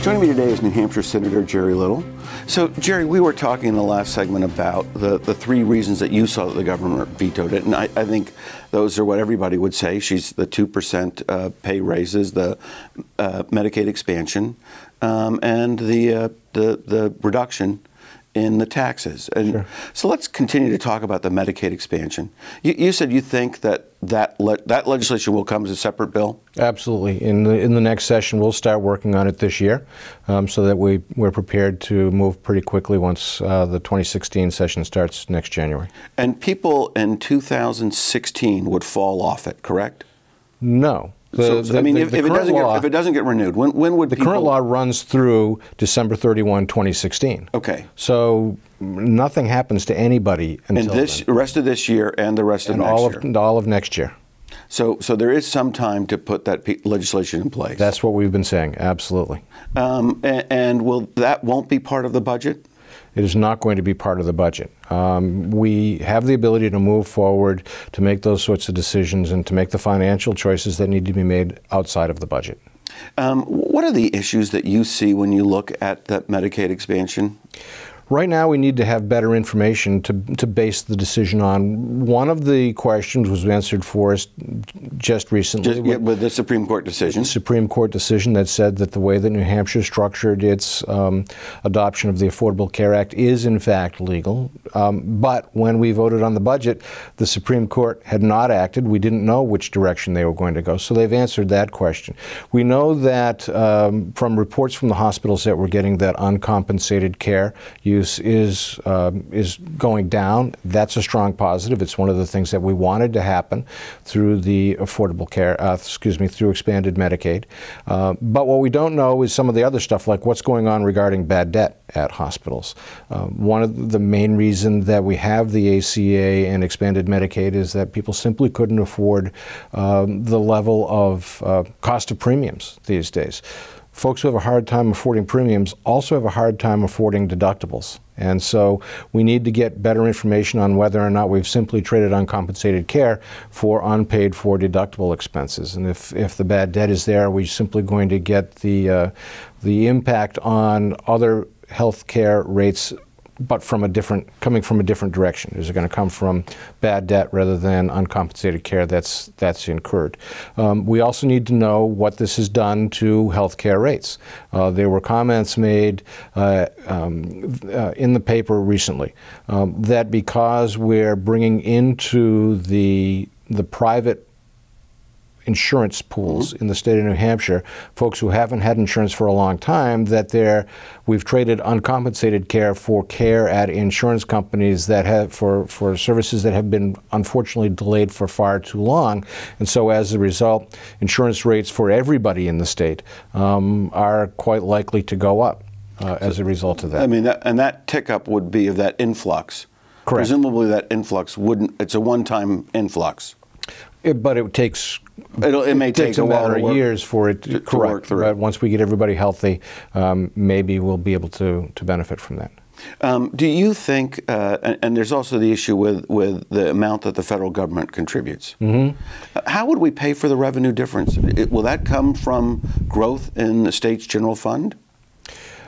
Joining me today is New Hampshire Senator Jerry Little. So, Jerry, we were talking in the last segment about the three reasons that you saw that the government vetoed it, and I think those are what everybody would say. She's the 2% pay raises, the Medicaid expansion, and the reduction in the taxes. And sure. So let's continue to talk about the Medicaid expansion. You said you think that legislation will come as a separate bill? Absolutely. In the next session, we'll start working on it this year, so that we're prepared to move pretty quickly once the 2016 session starts next January. And people in 2016 would fall off it, correct? No. If it doesn't get renewed, when would the current law runs through December 31, 2016? Okay. So nothing happens to anybody until the rest of this year and the rest of next year. And all of next year. So there is some time to put that legislation in place. That's what we've been saying. Absolutely. And that won't be part of the budget? It is not going to be part of the budget. We have the ability to move forward, to make those sorts of decisions, and to make the financial choices that need to be made outside of the budget. What are the issues that you see when you look at that Medicaid expansion? Right now, we need to have better information to base the decision on. One of the questions was answered for us just recently. With the Supreme Court decision. The Supreme Court decision that said that the way that New Hampshire structured its adoption of the Affordable Care Act is, in fact, legal. But when we voted on the budget, the Supreme Court had not acted. We didn't know which direction they were going to go. So they've answered that question. We know that from reports from the hospitals that we're getting that uncompensated care use is going down. That's a strong positive. It's one of the things that we wanted to happen through the Affordable Care, through expanded Medicaid. But what we don't know is some of the other stuff, like what's going on regarding bad debt at hospitals. One of the main reasons that we have the ACA and expanded Medicaid is that people simply couldn't afford the level of cost of premiums these days. Folks who have a hard time affording premiums also have a hard time affording deductibles. And so we need to get better information on whether or not we've simply traded uncompensated care for unpaid for deductible expenses. And if the bad debt is there, are we simply going to get the impact on other health care rates, but coming from a different direction? Is it going to come from bad debt rather than uncompensated care that's incurred? We also need to know what this has done to health care rates. There were comments made in the paper recently that because we're bringing into the private insurance pools in the state of New Hampshire, folks who haven't had insurance for a long time, that we've traded uncompensated care for care at insurance companies that have for services that have been unfortunately delayed for far too long. And so as a result, insurance rates for everybody in the state are quite likely to go up as a result of that. I mean, that tick up would be of that influx. Correct. Presumably that influx it's a one-time influx. But it takes it may take a matter of years for it to work through. But once we get everybody healthy, maybe we'll be able to benefit from that. Do you think, and there's also the issue with the amount that the federal government contributes. How would we pay for the revenue difference? Will that come from growth in the state's general fund?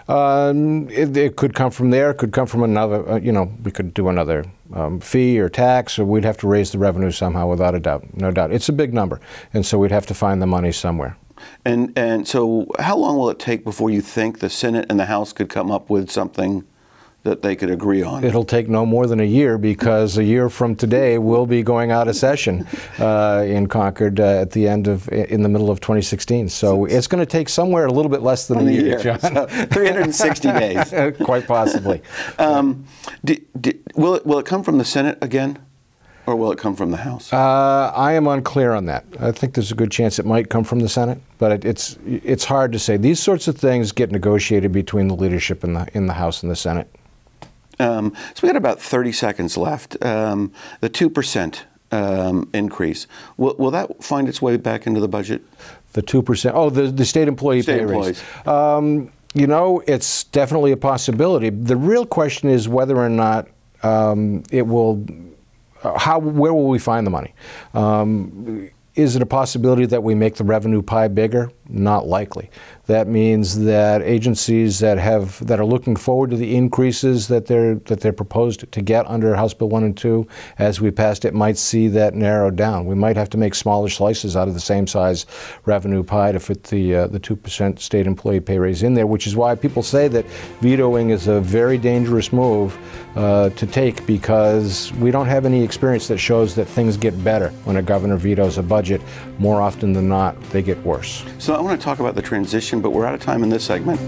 It could come from there. It could come from another, we could do another fee or tax, or we'd have to raise the revenue somehow, without a doubt, no doubt. It's a big number, and so we'd have to find the money somewhere. And so how long will it take before you think the Senate and the House could come up with something that they could agree on? It'll take no more than a year, because a year from today we'll be going out of session in Concord in the middle of 2016. So it's going to take somewhere a little bit less than a year, John. So 360 days. Quite possibly. Will it come from the Senate again, or will it come from the House? I am unclear on that. I think there's a good chance it might come from the Senate, but it's hard to say. These sorts of things get negotiated between the leadership in the House and the Senate. So we got about 30 seconds left. The 2% increase, will that find its way back into the budget? The 2%? Oh, the state employee pay raise. It's definitely a possibility. The real question is whether or not it will. Where will we find the money? Is it a possibility that we make the revenue pie bigger? Not likely. That means that agencies that are looking forward to the increases that they're proposed to get under House Bill 1 and 2 as we passed it might see that narrowed down. We might have to make smaller slices out of the same size revenue pie to fit the 2% state employee pay raise in there, which is why people say that vetoing is a very dangerous move to take, because we don't have any experience that shows that things get better when a governor vetoes a budget. More often than not, they get worse. So I want to talk about the transition, but we're out of time in this segment.